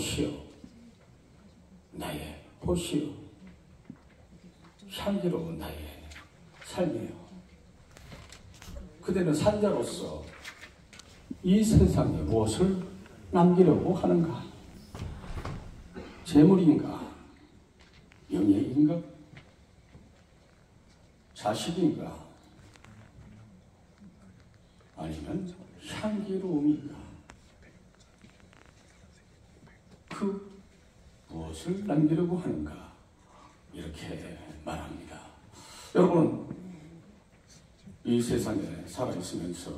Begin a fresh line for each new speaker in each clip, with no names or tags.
보시오. 나의 보시오. 향기로운 나의 삶이요. 그대는 산자로서 이 세상에 무엇을 남기려고 하는가? 재물인가? 영예인가? 자식인가? 아니면 향기로움인가? 그 무엇을 남기려고 하는가? 이렇게 말합니다. 여러분은 이 세상에 살아있으면서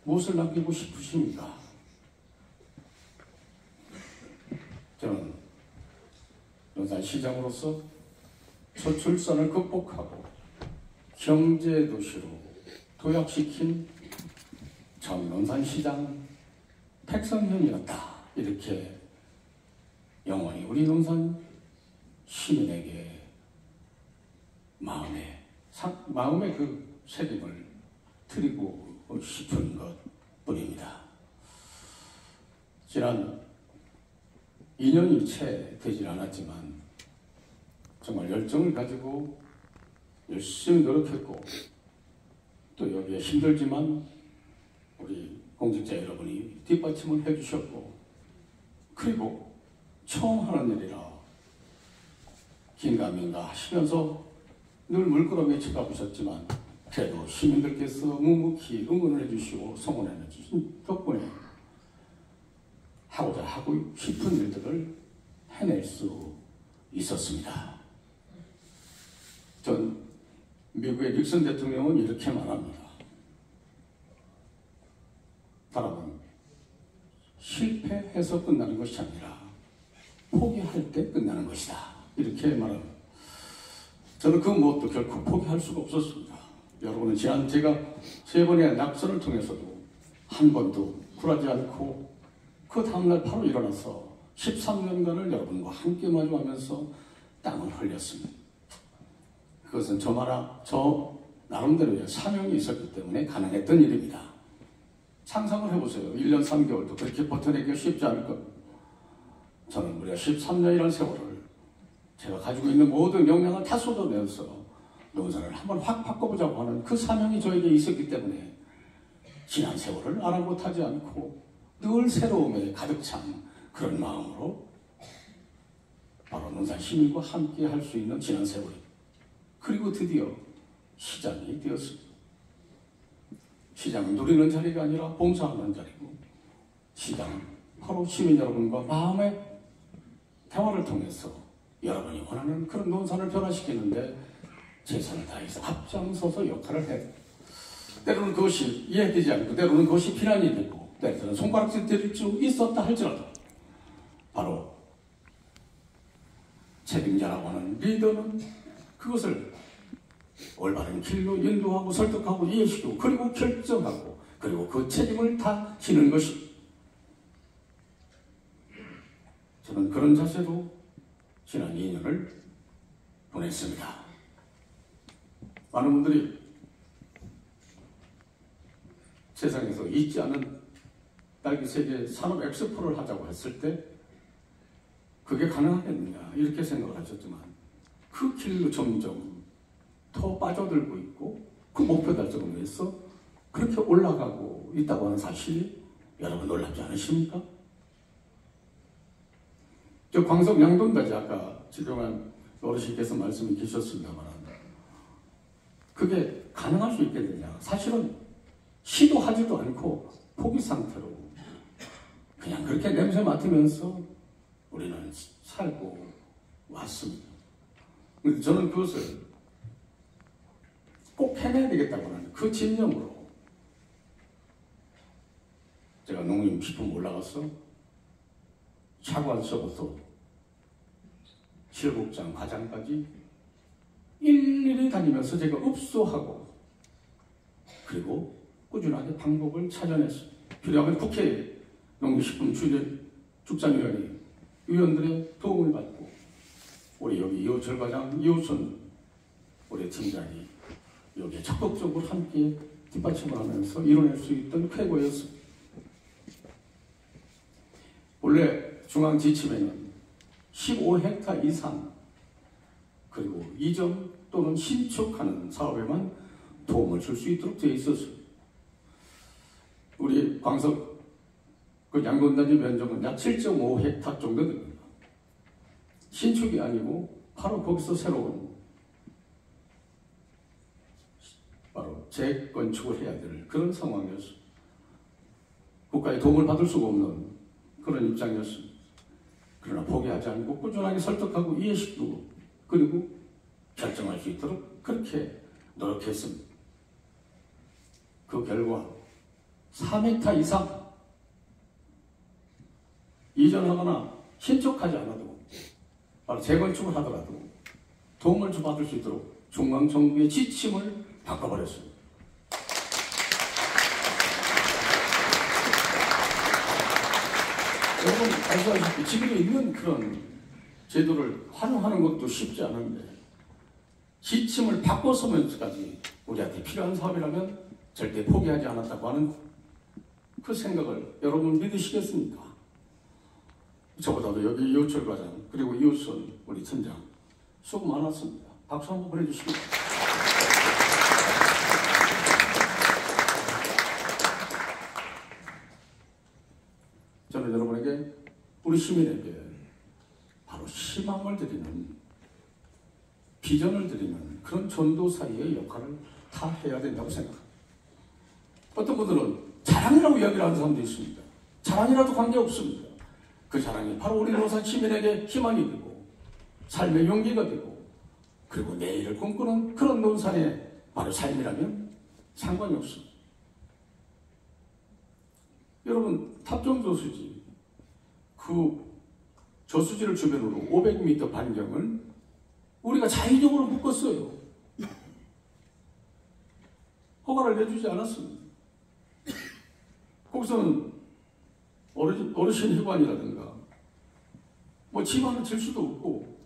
무엇을 남기고 싶으십니까? 저는 논산시장으로서 저출산을 극복하고 경제도시로 도약시킨 전 논산시장 백성현이었다. 이렇게 영원히 우리 논산 시민에게 마음의 그 책임을 드리고 싶은 것 뿐입니다. 지난 2년이 채 되질 않았지만 정말 열정을 가지고 열심히 노력했고 또 여기에 힘들지만 우리 공직자 여러분이 뒷받침을 해주셨고 그리고 처음 하는 일이라 긴가민가 하시면서 늘 물끄러미에 쳐다보셨지만 그래도 시민들께서 묵묵히 응원을 해주시고 성원해 주신 덕분에 하고자 하고 싶은 일들을 해낼 수 있었습니다. 전 미국의 닉슨 대통령은 이렇게 말합니다. 사람은 실패해서 끝나는 것이 아니라 포기할 때 끝나는 것이다. 이렇게 말합니다. 저는 그 무엇도 결코 포기할 수가 없었습니다. 여러분은 지난 제가 3번의 낙선을 통해서도 한 번도 굴하지 않고 그 다음날 바로 일어나서 13년간을 여러분과 함께 마주하면서 땀을 흘렸습니다. 그것은 저 나름대로의 사명이 있었기 때문에 가능했던 일입니다. 상상을 해보세요. 1년 3개월도 그렇게 버텨내기가 쉽지 않을 겁니다. 저는 무려 13년이라는 세월을 제가 가지고 있는 모든 역량을 다 쏟아내서 논산을 한번 확 바꿔보자고 하는 그 사명이 저에게 있었기 때문에 지난 세월을 아랑곳하지 않고 늘 새로움에 가득 찬 그런 마음으로 바로 논산 시민과 함께 할 수 있는 지난 세월이 그리고 드디어 시장이 되었습니다. 시장은 누리는 자리가 아니라 봉사하는 자리고 시장은 바로 시민 여러분과 마음의 대화를 통해서 여러분이 원하는 그런 논산을 변화시키는데 최선을 다해서 앞장서서 역할을 해요. 때로는 그것이 이해되지 않고 때로는 그것이 비난이 되고 때로는 손가락질 때릴 수 있었다 할지라도 바로 책임자라고 하는 리더는 그것을 올바른 길로 인도하고 설득하고 이해시키고 그리고 결정하고 그리고 그 책임을 다 지는 것이 저는 그런 자세로 지난 2년을 보냈습니다. 많은 분들이 세상에서 있지 않은 딸기 세계 산업 엑스포를 하자고 했을 때 그게 가능하겠느냐 이렇게 생각을 하셨지만 그 길로 점점 더 빠져들고 있고 그 목표 달성을 위해서 그렇게 올라가고 있다고 하는 사실이 여러분 놀랍지 않으십니까? 저 광석 양돈다지 아까 지금은 어르신께서 말씀이 계셨습니다만 그게 가능할 수 있겠느냐. 사실은 시도하지도 않고 포기 상태로 그냥 그렇게 냄새 맡으면서 우리는 살고 왔습니다. 근데 저는 그것을 꼭 해내야 되겠다고 하는 그 집념으로 제가 농림 식품 올라가서 차관서부터 실국장 과장까지 일일이 다니면서 제가 읍소하고 그리고 꾸준하게 방법을 찾아냈습니다. 필요하면 국회 농림식품 축산위원회 위원들의 도움을 받고 우리 여기 이호철 과장, 이호선 우리 팀장이 여기에 적극적으로 함께 뒷받침을 하면서 이뤄낼 수 있던 쾌거였습니다. 원래 중앙 지침에는 15헥타 이상 그리고 이전 또는 신축하는 사업에만 도움을 줄 수 있도록 되어 있었어요. 우리 광석 그 양돈단지 면적은 약 7.5헥타 정도 됩니다. 신축이 아니고 바로 거기서 새로운 바로 재건축을 해야 될 그런 상황이었습니다. 국가의 도움을 받을 수가 없는 그런 입장이었습니다. 그러나 포기하지 않고 꾸준하게 설득하고 이해시키고 그리고 결정할 수 있도록 그렇게 노력했습니다. 그 결과 3헥타 이상 이전하거나 신축하지 않아도 바로 재건축을 하더라도 도움을 받을 수 있도록 중앙정부의 지침을 바꿔버렸습니다. 여러분 아시다시피 지금 있는 그런 제도를 활용하는 것도 쉽지 않은데 지침을 바꿔서면서까지 우리한테 필요한 사업이라면 절대 포기하지 않았다고 하는 그 생각을 여러분 믿으시겠습니까? 저보다도 여기 이호철 과장 그리고 이호선 우리 팀장 수고 많았습니다. 박수 한번 보내주시기 바랍니다. 저는 여러분에게 우리 시민에게 바로 희망을 드리는 비전을 드리는 그런 전도사의 역할을 다 해야 된다고 생각합니다. 어떤 분들은 자랑이라고 이야기를 하는 사람도 있습니다. 자랑이라도 관계없습니다. 그 자랑이 바로 우리 노사 시민에게 희망이 되고 삶의 용기가 되고 그리고 내일을 꿈꾸는 그런 논산의 바로 삶이라면 상관이 없습니다. 여러분 탑정 저수지 그 저수지를 주변으로 500m 반경을 우리가 자의적으로 묶었어요. 허가를 내주지 않았습니다. 거기서는 어르신 회관이라든가 뭐 집안을 질 수도 없고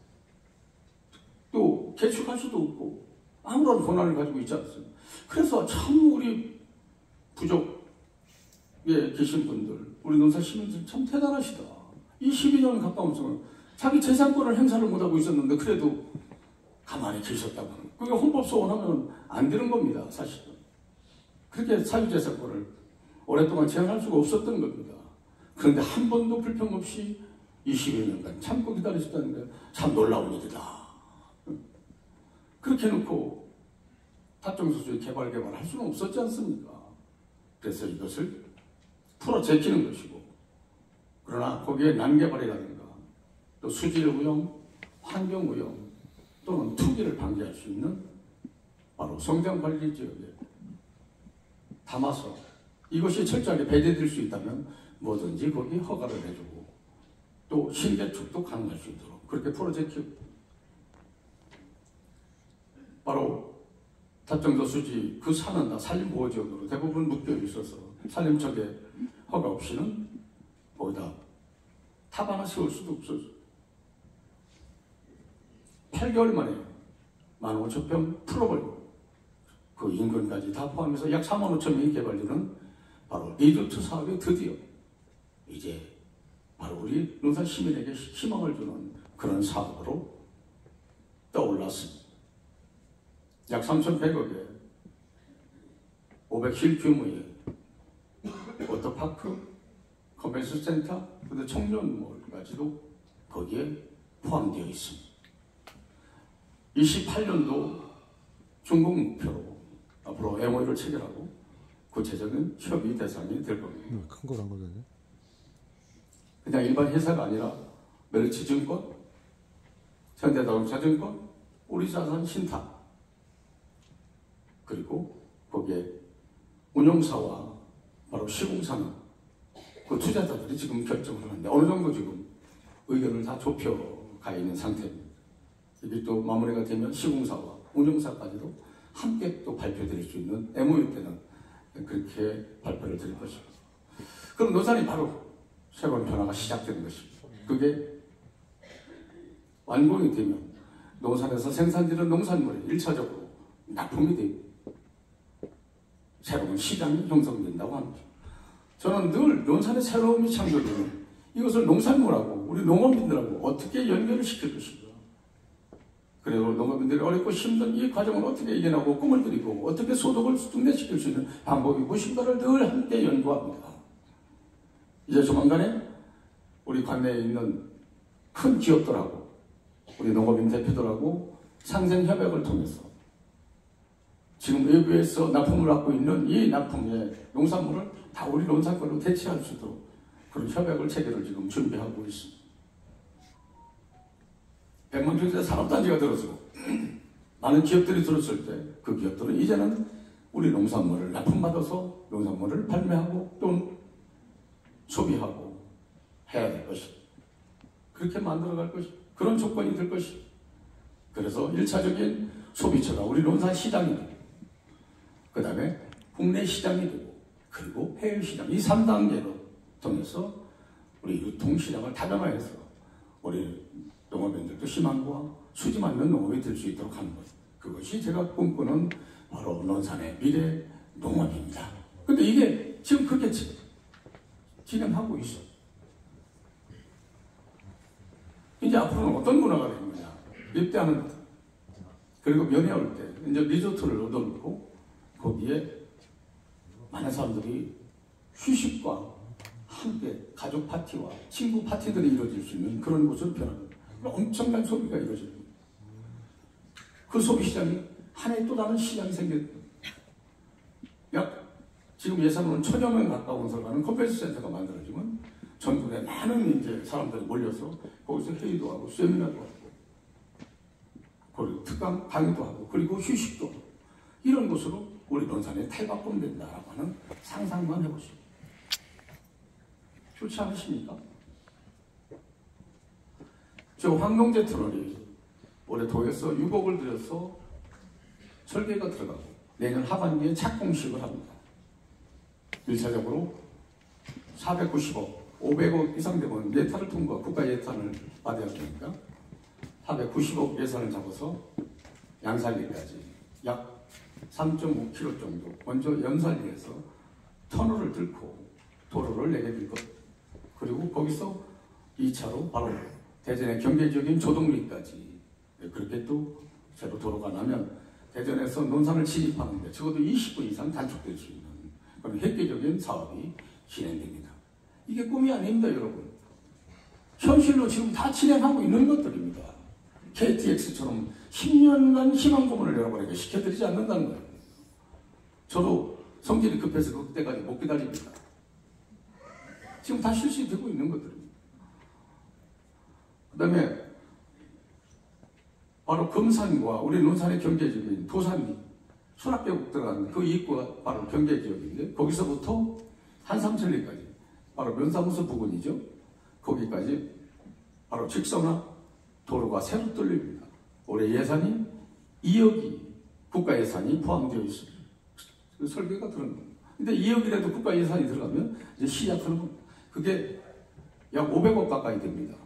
또 개축할 수도 없고 아무런 권한을 가지고 있지 않습니다. 그래서 참 우리 부족에 계신 분들 우리 논산 시민들 참 대단하시다. 이 12년 가까운 동안 자기 재산권을 행사를 못하고 있었는데 그래도 가만히 계셨다고 하는 거예요. 그게 헌법소원 하면 안 되는 겁니다. 사실은. 그렇게 사유재산권을 오랫동안 제한할 수가 없었던 겁니다. 그런데 한 번도 불평 없이 22년간 참고 기다리셨다는 게 참 놀라운 일이다. 그렇게 해놓고 탑정소수의 개발할 수는 없었지 않습니까? 그래서 이것을 풀어 제끼는 것이고 그러나 거기에 난개발이라든가 또 수질 오염, 환경 오염 또는 투기를 방지할 수 있는 바로 성장관리 지역에 담아서 이것이 철저하게 배제될 수 있다면 뭐든지 거기 허가를 해주고 또 신개축도 가능할 수 있도록 그렇게 풀어제키고 바로 탑정저수지 그 산은 다 산림보호지역으로 대부분 묶여 있어서 산림청에 허가 없이는 거기다 탑 하나 세울 수도 없어서 8개월 만에 15,000평 풀어버리고 그 인근까지 다 포함해서 약 45,000명이 개발되는 바로 리조트 사업이 드디어 이제 바로 우리 논산 시민에게 희망을 주는 그런 사업으로 떠올랐습니다. 약 3,100억에 500실 규모의 워터파크, 컨벤션 센터, 근데 청년몰까지도 거기에 포함되어 있습니다. 28년도 중국 목표로 앞으로 MOU를 체결하고 구체적인 협의 대상이 될 겁니다.
큰 거란 거잖아요.
그냥 일반 회사가 아니라 멸치증권, 현대자동차증권, 우리자산 신탁 그리고 거기에 운용사와 바로 시공사는 그 투자자들이 지금 결정을 하는데 어느 정도 지금 의견을 다 좁혀가 있는 상태입니다. 이게 또 마무리가 되면 시공사와 운용사까지도 함께 또 발표드릴 수 있는 MOU 때는 그렇게 발표를 드릴 것입니다. 그럼 논산이 바로 새로운 변화가 시작되는 것입니다. 그게 완공이 되면 논산에서 생산되는 농산물이 1차적으로 납품이 되고 새로운 시장이 형성된다고 합니다. 저는 늘 논산의 새로움이 창조되면 이것을 농산물하고 우리 농업민들하고 어떻게 연결을 시킬 것인가. 그리고 농업민들이 어렵고 힘든 이 과정을 어떻게 이겨나고 꿈을 들이고 어떻게 소득을 증대시킬 수 있는 방법이 무엇인가를 늘 함께 연구합니다. 이제 조만간에 우리 관내에 있는 큰 기업들하고 우리 농업인 대표들하고 상생협약을 통해서 지금 외부에서 납품을 받고 있는 이 납품의 농산물을 다 우리 논산권으로 대체할 수 있도록 그런 협약을 체결을 지금 준비하고 있습니다. 백만평제 산업단지가 들어서 많은 기업들이 들었을 때 그 기업들은 이제는 우리 농산물을 납품받아서 농산물을 판매하고 또 소비하고 해야 될 것이다. 그렇게 만들어갈 것이다. 그런 조건이 될 것이다. 그래서 1차적인 소비처가 우리 논산 시장이 되고 그 다음에 국내 시장이 되고 그리고 해외 시장 이 3단계로 통해서 우리 유통시장을 다변화해서 우리 농업인들도 희망과 수지만 있는 농업이 될 수 있도록 하는 것. 그것이 제가 꿈꾸는 바로 논산의 미래 농업입니다. 근데 이게 지금 그렇게 진행하고 있어. 이제 앞으로는 어떤 문화가 되는 거냐. 입대하는 것. 그리고 면회 올 때 이제 리조트를 얻어놓고 거기에 많은 사람들이 휴식과 함께 가족 파티와 친구 파티들이 이루어질 수 있는 그런 곳으로 변합니다. 엄청난 소비가 이루어집니다. 그 소비시장이 하나의 또 다른 시장이 생겼습니다. 약 지금 예산으로는 1000여 명 가까운 들어가는 컨벤션 센터가 만들어지면 전국에 많은 이제 사람들이 몰려서 거기서 회의도 하고 세미나도 하고 그리고 특강 강의도 하고 그리고 휴식도 하고 이런 곳으로 우리 논산에 탈바꿈된다라고 하는 상상만 해보시오. 좋지 않으십니까? 저 황농제 터널이 올해 도에서 6억을 들여서 설계가 들어가고 내년 하반기에 착공식을 합니다. 1차적으로 490억, 500억 이상 되면 예탄을 통과, 국가 예탄을 받아야 되니까 490억 예산을 잡아서 양산리까지 약 3.5km 정도 먼저 연산리에서 터널을 뚫고 도로를 내게 될 것. 그리고 거기서 2차로 바로 대전의 경제적인 조동리까지 그렇게 또 새로 도로가 나면 대전에서 논산을 진입하는데 적어도 20분 이상 단축될 수 있는 그런 획기적인 사업이 진행됩니다. 이게 꿈이 아닙니다, 여러분. 현실로 지금 다 진행하고 있는 것들입니다. KTX처럼 10년간 희망고문을 여러분에게 시켜드리지 않는다는 거예요. 저도 성질이 급해서 그때까지 못 기다립니다. 지금 다 실시되고 있는 것들입니다. 그 다음에 바로 금산과 우리 논산의 경제지역인 도산리, 수락계곡 들어가는 그 입구가 바로 경제지역인데 거기서부터 한삼천리까지 바로 면사무소 부근이죠. 거기까지 바로 직선화 도로가 새로 뚫립니다. 올해 예산이 2억이 국가 예산이 포함되어 있습니다. 그 설계가 들어간 겁니다. 근데 2억이라도 국가 예산이 들어가면 이제 시작하는 겁니다. 그게 약 500억 가까이 됩니다.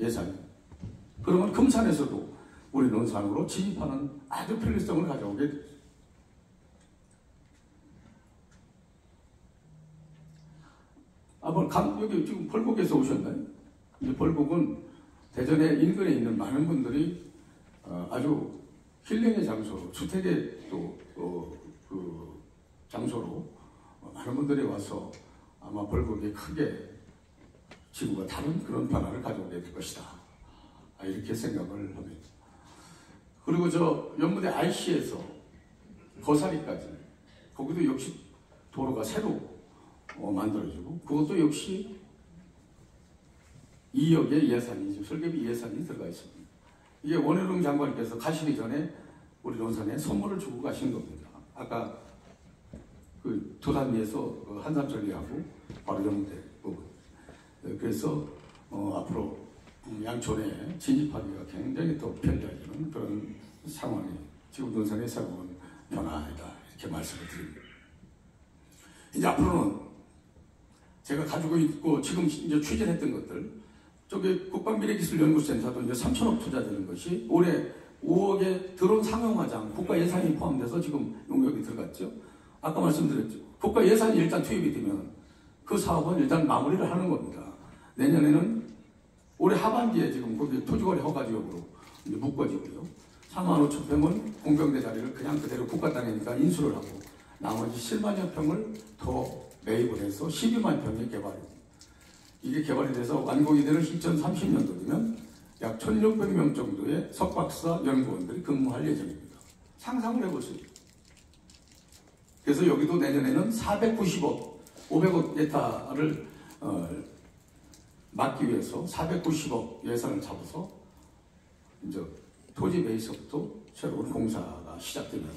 예산이. 그러면 금산에서도 우리 논산으로 진입하는 아주 편리성을 가져오게 됩니다. 여기 지금 벌곡에서 오셨나요? 이 벌곡은 대전의 인근에 있는 많은 분들이 아주 힐링의 장소로, 주택의 또 그 장소로 많은 분들이 와서 아마 벌곡이 크게 지구가 다른 그런 변화를 가져오게 될 것이다. 이렇게 생각을 합니다. 그리고 저 연무대 IC에서 거사리까지 거기도 역시 도로가 새로 만들어지고 그것도 역시 2억의 예산이 설계비 예산이 들어가 있습니다. 이게 원희룡 장관님께서 가시기 전에 우리 논산에 선물을 주고 가신 겁니다. 아까 그 도단리에서 한삼천리하고 바로 연무대 부분. 그래서 앞으로 양촌에 진입하기가 굉장히 더 편리해지는 그런 상황이 지금 논산의 새로운 변화이다 이렇게 말씀을 드립니다. 이제 앞으로는 제가 가지고 있고 지금 이제 추진했던 것들 저기 국방미래기술연구센터도 이제 3천억 투자되는 것이 올해 5억의 드론 상용화장 국가 예산이 포함돼서 지금 용역이 들어갔죠. 아까 말씀드렸죠. 국가 예산이 일단 투입이 되면 그 사업은 일단 마무리를 하는 겁니다. 내년에는 올해 하반기에 지금 거기 토지거래 허가 지역으로 이제 묶어지고요. 4만 5천 평은 공병대 자리를 그냥 그대로 국가 땅이니까 인수를 하고 나머지 7만여 평을 더 매입을 해서 12만 평이 개발이. 이게 개발이 돼서 완공이 되는 2030년도 되면 약 1,600명 정도의 석박사 연구원들이 근무할 예정입니다. 상상을 해보세요. 그래서 여기도 내년에는 490억, 500억 예타를 막기 위해서 490억 예산을 잡아서 이제 토지 매입부터 새로운 공사가 시작되면서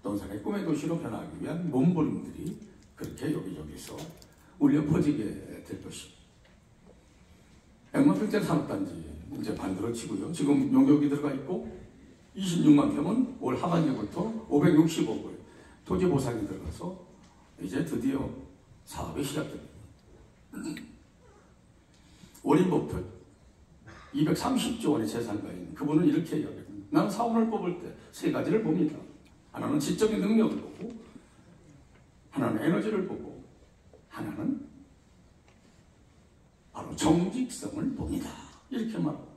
논산의 꿈의 도시로 변하기 위한 몸부림들이 그렇게 여기저기서 울려 퍼지게 될 것입니다. 100만 평짜리 산업단지 이제 만들어지고요. 지금 용역이 들어가 있고 26만 평은 올 하반기부터 560억을 토지 보상이 들어가서 이제 드디어 사업이 시작됩니다. 워린 버핏 230조 원의 재산가인 그분은 이렇게 이야기합니다. 나는 사원을 뽑을 때 세 가지를 봅니다. 하나는 지적인 능력을 보고, 하나는 에너지를 보고, 하나는 바로 정직성을 봅니다. 이렇게 말합니다.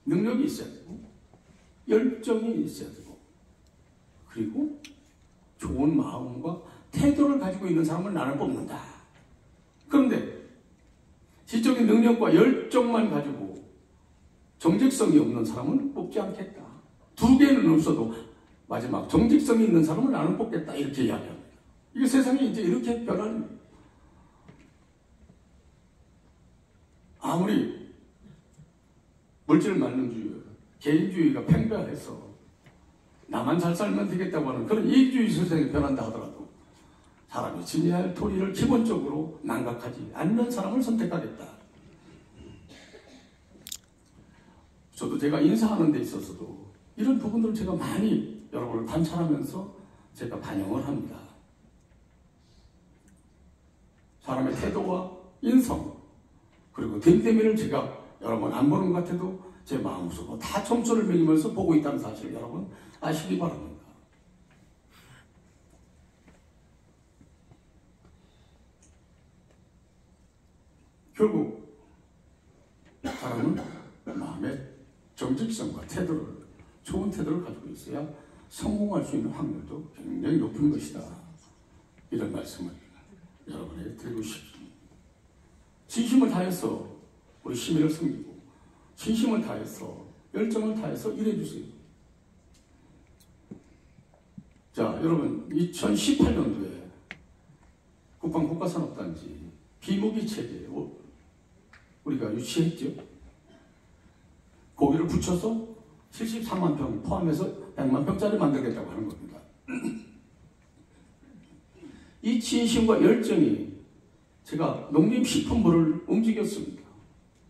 능력이 있어야 되고, 열정이 있어야 되고, 그리고 좋은 마음과 태도를 가지고 있는 사람을 나는 뽑는다. 그런데 지적인 능력과 열정만 가지고 정직성이 없는 사람은 뽑지 않겠다. 두 개는 없어도 마지막 정직성이 있는 사람을 나는 뽑겠다. 이렇게 이야기합니다. 이게 세상이 이제 이렇게 변하는, 아무리 물질 만능주의, 개인주의가 팽배해서 나만 잘 살면 되겠다고 하는 그런 이기주의 세상이 변한다 하더라도 사람이 지내야 할 도리를 기본적으로 망각하지 않는 사람을 선택하겠다. 저도 제가 인사하는 데 있어서도 이런 부분들을 제가 많이 여러분을 관찰하면서 제가 반영을 합니다. 사람의 태도와 인성, 그리고 됨됨이를 제가 여러분 안 보는 것 같아도 제 마음속으로 다 점수를 매기면서 보고 있다는 사실을 여러분 아시기 바랍니다. 결국 사람은 마음의 정직성과 태도를, 좋은 태도를 가지고 있어야 성공할 수 있는 확률도 굉장히 높은 것이다. 이런 말씀을 여러분에게 드리고 싶습니다. 진심을 다해서 우리 시민을 섬기고, 진심을 다해서, 열정을 다해서 일해주세요. 자, 여러분, 2018년도에 국방국가산업단지 비무기 체계 우리가 유치했죠. 거기를 붙여서 73만 평 포함해서 100만 평짜리 만들겠다고 하는 겁니다. 이 진심과 열정이 제가 농림식품부를 움직였습니다.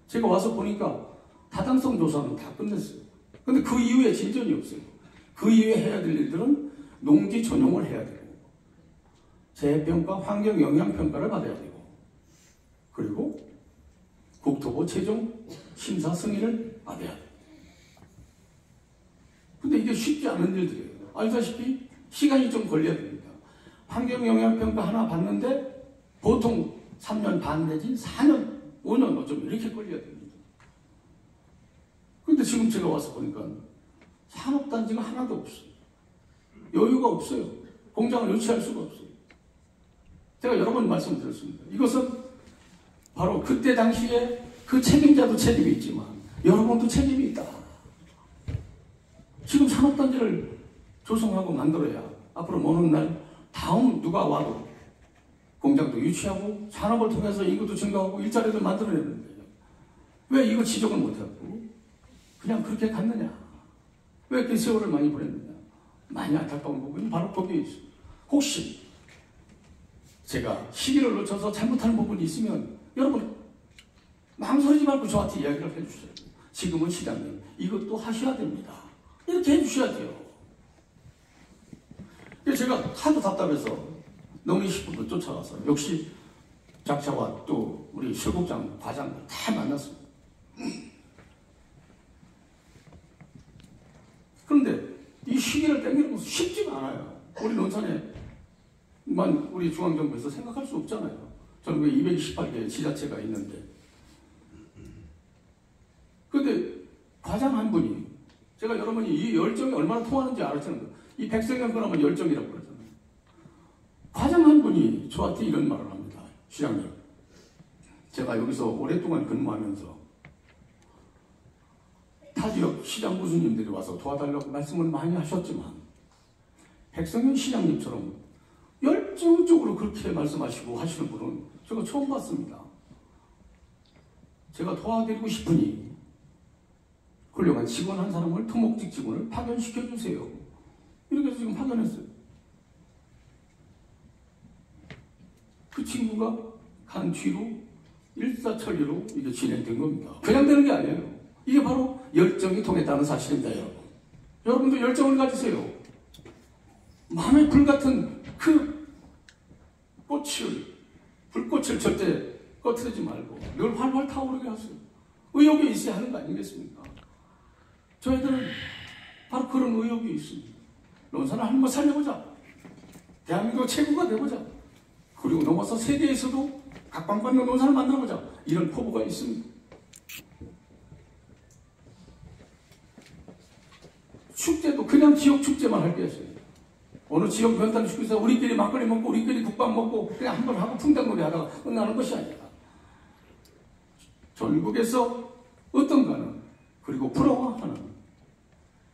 제가 와서 보니까 타당성 조사는 다 끝냈어요. 근데 그 이후에 진전이 없어요. 그 이후에 해야 될 일들은 농지 전용을 해야 되고, 재평가, 환경 영향평가를 받아야 되고, 그리고 국토부 최종 심사 승인을 받아야 돼요. 근데 이게 쉽지 않은 일들이에요. 알다시피 시간이 좀 걸려야 됩니다. 환경 영향평가 하나 받는데 보통 3년 반 내지 4년, 5년 어쩌면 이렇게 걸려야 됩니다. 근데 지금 제가 와서 보니까 산업단지가 하나도 없어요. 여유가 없어요. 공장을 유치할 수가 없어요. 제가 여러 번 말씀드렸습니다. 이것은 바로 그때 당시에 그 책임자도 책임이 있지만 여러분도 책임이 있다. 지금 산업단지를 조성하고 만들어야 앞으로 오는 날 다음 누가 와도 공장도 유치하고 산업을 통해서 인구도 증가하고 일자리도 만들어내는 거예요. 왜 이거 지적을 못하고 그냥 그렇게 갔느냐? 왜 그 세월을 많이 보냈느냐? 많이 안타까운 부분이 바로 거기에 있어요. 혹시 제가 시기를 놓쳐서 잘못하는 부분이 있으면 여러분 망설이지 말고 저한테 이야기를 해주셔야 돼요. 지금은 시장님 이것도 하셔야 됩니다. 이렇게 해주셔야 돼요. 제가 하도 답답해서 농림식품부 쫓아가서 역시 작차와 또 우리 실국장 과장들 다 만났습니다. 그런데 이 시기를 땡기는 것은 쉽지가 않아요. 우리 논산에만 우리 중앙정부에서 생각할 수 없잖아요. 전국에 228개 지자체가 있는데, 근데 과장 한 분이, 제가 여러분이 이 열정이 얼마나 통하는지 알았잖아요. 이 백성현 그러면 열정이라고 그러잖아요. 과장 한 분이 저한테 이런 말을 합니다. 시장님, 제가 여기서 오랫동안 근무하면서 타 지역 시장 교수님들이 와서 도와달라고 말씀을 많이 하셨지만 백성현 시장님처럼 열정적으로 그렇게 말씀하시고 하시는 분은 제가 처음 봤습니다. 제가 도와드리고 싶으니 훌륭한 직원 한 사람을, 토목직 직원을 파견시켜 주세요. 이렇게 해서 지금 파견했어요. 그 친구가 간 뒤로 일사천리로 이게 진행된 겁니다. 그냥 되는 게 아니에요. 이게 바로 열정이 통했다는 사실입니다, 여러분. 여러분도 열정을 가지세요. 마음의 불같은 그 불꽃을 절대 꺼트리지 말고 늘 활활 타오르게 하세요. 의욕이 있어야 하는 거 아니겠습니까? 저희들은 바로 그런 의욕이 있습니다. 논산을 한번 살려보자. 대한민국 최고가 되보자. 그리고 넘어서 세계에서도 각광받는 논산을 만들어보자. 이런 포부가 있습니다. 축제도 그냥 지역 축제만 할 게 있어요. 어느 지역 변단 축제에서 우리끼리 막걸리 먹고 우리끼리 국밥 먹고 그냥 한번 하고 풍당놀이 하다가 끝나는 것이 아니라 전국에서 어떤가는, 그리고 부러워하는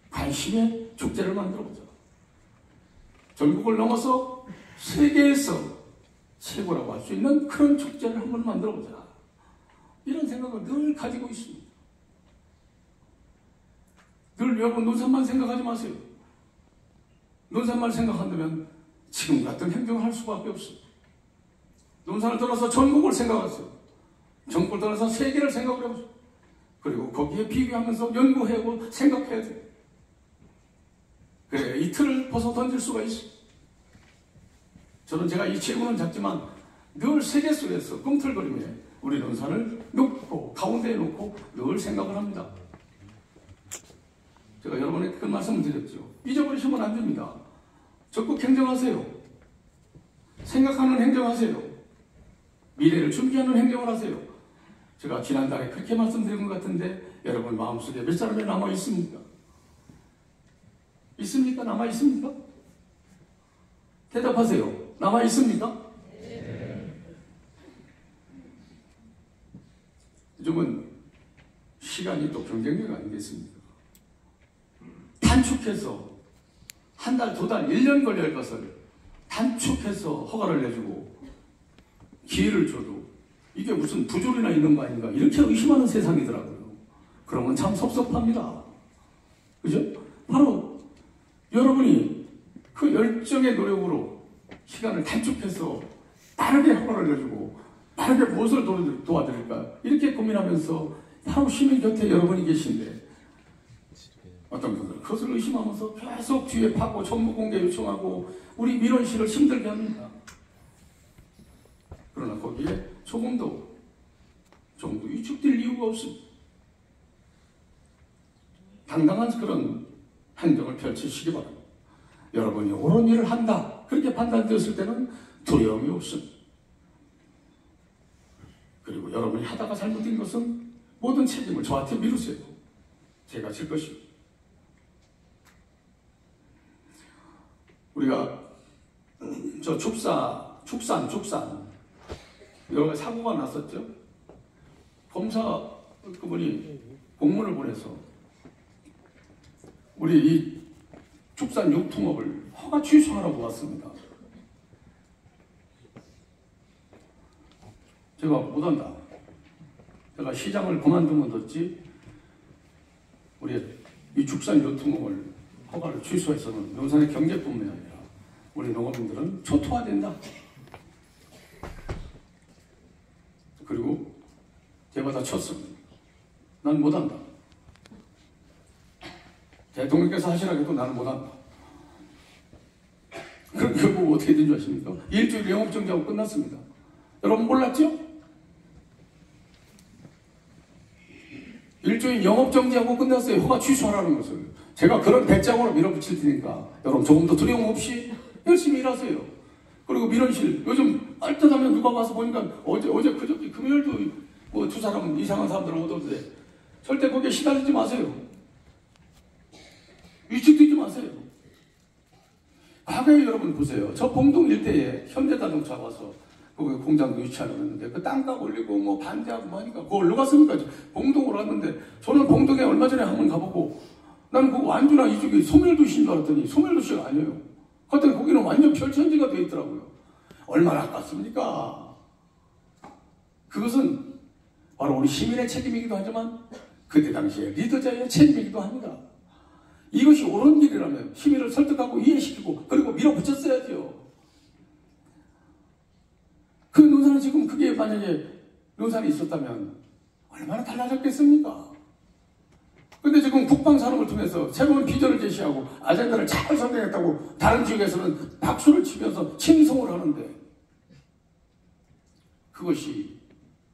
관심의 축제를 만들어보자. 전국을 넘어서 세계에서 최고라고 할 수 있는 그런 축제를 한번 만들어보자. 이런 생각을 늘 가지고 있습니다. 늘 여러분 논산만 생각하지 마세요. 논산만 생각한다면 지금 같은 행동을 할 수밖에 없습니다. 논산을 떠나서 전국을 생각하세요. 전국을 떠나서 세계를 생각을 해보세요. 그리고 거기에 비교하면서 연구해보고 생각해야 돼요. 그래, 이 틀을 벗어 던질 수가 있어요. 저는 제가 이 질문은 작지만 늘 세계 속에서 꿈틀거리며 우리 논산을 놓고 가운데에 놓고 늘 생각을 합니다. 제가 여러분에게 그 말씀을 드렸죠. 잊어버리시면 안 됩니다. 적극 행정하세요. 생각하는 행정하세요. 미래를 준비하는 행정을 하세요. 제가 지난달에 그렇게 말씀드린 것 같은데 여러분 마음속에 몇 사람이 남아 있습니까? 있습니까? 남아 있습니까? 대답하세요. 남아 있습니까? 요즘은 시간이 또 경쟁력 아니겠습니까? 단축해서 한 달, 두 달, 1년 걸릴 것을 단축해서 허가를 내주고 기회를 줘도 이게 무슨 부조리나 있는 거 아닌가 이렇게 의심하는 세상이더라고요. 그러면 참 섭섭합니다. 그죠? 바로 여러분이 그 열정의 노력으로 시간을 단축해서 빠르게 허가를 내주고 빠르게 무엇을 도와드릴까 이렇게 고민하면서 바로 시민 곁에 여러분이 계신데 어떤 분들은 그것을 의심하면서 계속 뒤에 파고 정보 공개 요청하고 우리 민원실을 힘들게 합니다. 그러나 거기에 조금도 위축될 이유가 없습니다. 당당한 그런 행동을 펼치시기 바랍니다. 여러분이 옳은 일을 한다 그렇게 판단되었을 때는 두려움이 없습니다. 그리고 여러분이 하다가 잘못된 것은 모든 책임을 저한테 미루세요. 제가 질 것입니다. 우리가 저 축산 여러 가지 사고가 났었죠. 검사 그분이 공문을 보내서 우리 이 축산 유통업을 허가 취소하라고 왔습니다. 제가 못한다. 제가 시장을 그만두면 됐지 우리 이 축산 유통업을 허가를 취소해서는 논산의 경제뿐만이 아니라 우리 농업인들은 초토화된다. 그리고 제가 쳤습니다. 난 못한다. 대통령께서 하시라고 해도 나는 못한다. 그럼 결국 어떻게 된 줄 아십니까? 일주일 영업정지하고 끝났습니다. 여러분 몰랐죠? 일주일 영업정지하고 끝났어요. 허가 취소하라는 것을. 제가 그런 배짱으로 밀어붙일 테니까 여러분 조금 더 두려움 없이 열심히 일하세요. 그리고 민원실 요즘 얼뜻하면 누가 와서 보니까 어제 그저께 금요일도 뭐 두 사람 이상한 사람들 오던데 절대 거기에 시달리지 마세요. 위축되지 마세요. 과거에 여러분 보세요. 저 봉동 일대에 현대자동차 와서 거기 공장도 유치하려고 했는데 그 땅값 올리고 뭐 반대하고 뭐 하니까 그거 어디로 갔습니까? 봉동으로 갔는데 저는 봉동에 얼마 전에 한번 가보고 나는 그 완주나 이쪽이 소멸도시인 줄 알았더니 소멸도시가 아니에요. 그랬더니 거기는 완전 별천지가 되어 있더라고요. 얼마나 아깝습니까? 그것은 바로 우리 시민의 책임이기도 하지만 그때 당시에 리더자의 책임이기도 합니다. 이것이 옳은 길이라면 시민을 설득하고 이해시키고 그리고 밀어붙였어야죠. 그 논산은 지금 그게 만약에 논산이 있었다면 얼마나 달라졌겠습니까? 근데 지금 국방산업을 통해서 새로운 비전을 제시하고 아젠다를 잘 선정했다고 다른 지역에서는 박수를 치면서 칭송을 하는데 그것이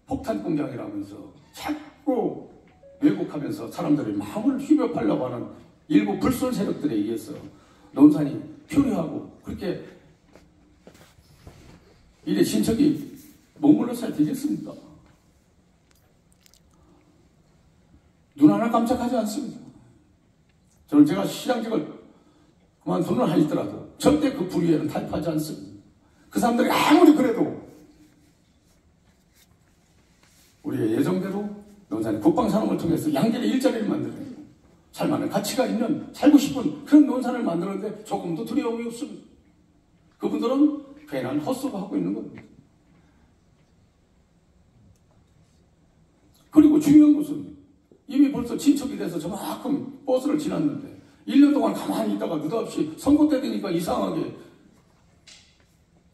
폭탄 공장이라면서 자꾸 왜곡하면서 사람들의 마음을 휘벼파려고 하는 일부 불순 세력들에 의해서 논산이 표류하고 그렇게 이래 친척이 머물러서야 되겠습니까? 눈 하나 깜짝하지 않습니다. 저는 제가 시장직을 그만두는 하시더라도 절대 그 불의에는 타협하지 않습니다. 그 사람들이 아무리 그래도 우리의 예정대로 논산의 국방산업을 통해서 양질의 일자리를 만들어내고 살만한 가치가 있는 살고 싶은 그런 논산을 만드는데 조금도 두려움이 없습니다. 그분들은 괜한 헛소리 하고 있는 겁니다. 그리고 중요한 것은 이미 벌써 친척이 돼서 저만큼 버스를 지났는데 1년 동안 가만히 있다가 느닷없이 선거 때 되니까 이상하게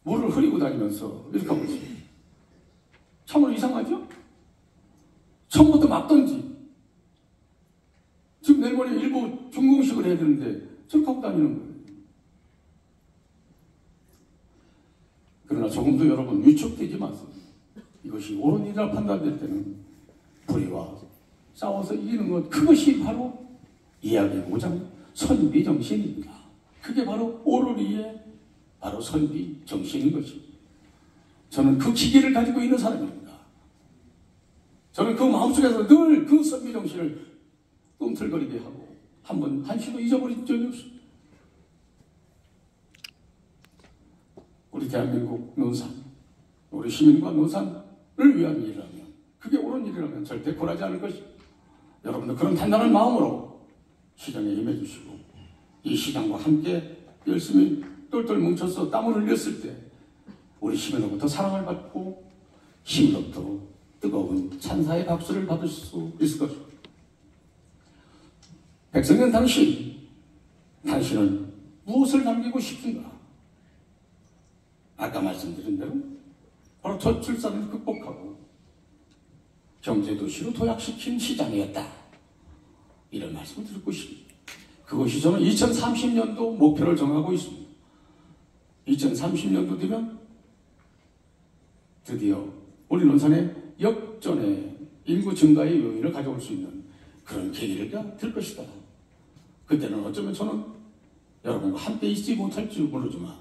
물을 흐리고 다니면서 이렇게 하고 있어요. 참으로 이상하죠? 처음부터 막던지 지금 내일 모레 일부 중공식을 해야 되는데 저렇게 하고 다니는 거예요. 그러나 조금도 여러분 위축되지 마세요. 이것이 옳은 일이라 판단될 때는 불의와 싸워서 이기는 것, 그것이 바로 이야기의 고장 선비 정신입니다. 그게 바로 오르리의 바로 선비 정신인 것입니다. 저는 그 기계를 가지고 있는 사람입니다. 저는 그 마음속에서 늘 그 선비 정신을 꿈틀거리게 하고 한시도 잊어버린 적이 없습니다. 우리 대한민국 논산, 우리 시민과 논산을 위한 일이라면 그게 옳은 일이라면 절대 굴하지 않을 것입니다. 여러분들 그런 단단한 마음으로 시장에 임해주시고 이 시장과 함께 열심히 똘똘 뭉쳐서 땀을 흘렸을 때 우리 시민으로부터 사랑을 받고 시민으로부터 뜨거운 찬사의 박수를 받을 수 있을 것입니다. 백성은 당신은 무엇을 남기고 싶은가? 아까 말씀드린 대로 바로 저출산을 극복하고 경제도시로 도약시킨 시장이었다. 이런 말씀을 듣고 싶습니다. 그것이 저는 2030년도 목표를 정하고 있습니다. 2030년도 되면 드디어 우리 논산에 역전의 인구 증가의 요인을 가져올 수 있는 그런 계기가 될 것이다. 그때는 어쩌면 저는 여러분과 함께 있지 못할지 모르지만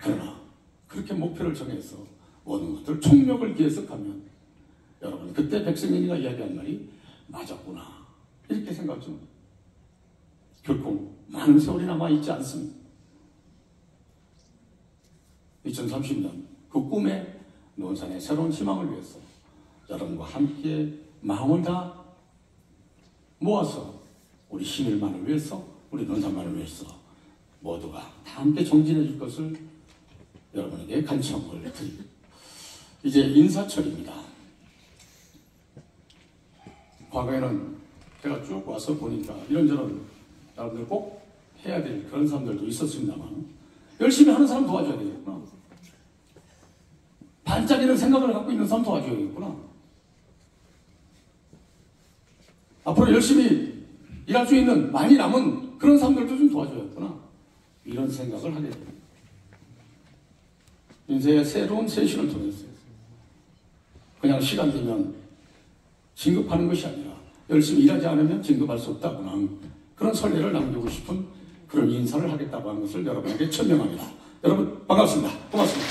그러나 그렇게 목표를 정해서 모든 것들 총력을 기해서 가면 여러분 그때 백승현이가 이야기한 말이 맞았구나 이렇게 생각 좀 결코 많은 세월이 남아있지 않습니다. 2030년 그 꿈의 논산의 새로운 희망을 위해서 여러분과 함께 마음을 다 모아서 우리 시민만을 위해서 우리 논산만을 위해서 모두가 다 함께 정진해 줄 것을 여러분에게 간청을 드립니다. 이제 인사철입니다. 과거에는 제가 쭉 와서 보니까 이런저런 여러분들 꼭 해야 될 그런 사람들도 있었습니다만 열심히 하는 사람 도와줘야 되겠구나. 반짝이는 생각을 갖고 있는 사람 도와줘야겠구나. 앞으로 열심히 일할 수 있는 많이 남은 그런 사람들도 좀 도와줘야겠구나. 이런 생각을 하게 됩니다. 인생의 새로운 세신을 통해서 그냥 시간 되면 진급하는 것이 아니라 열심히 일하지 않으면 진급할 수 없다고 하는 그런 선례를 남기고 싶은 그런 인사를 하겠다고 하는 것을 여러분에게 천명합니다. 여러분 반갑습니다. 고맙습니다.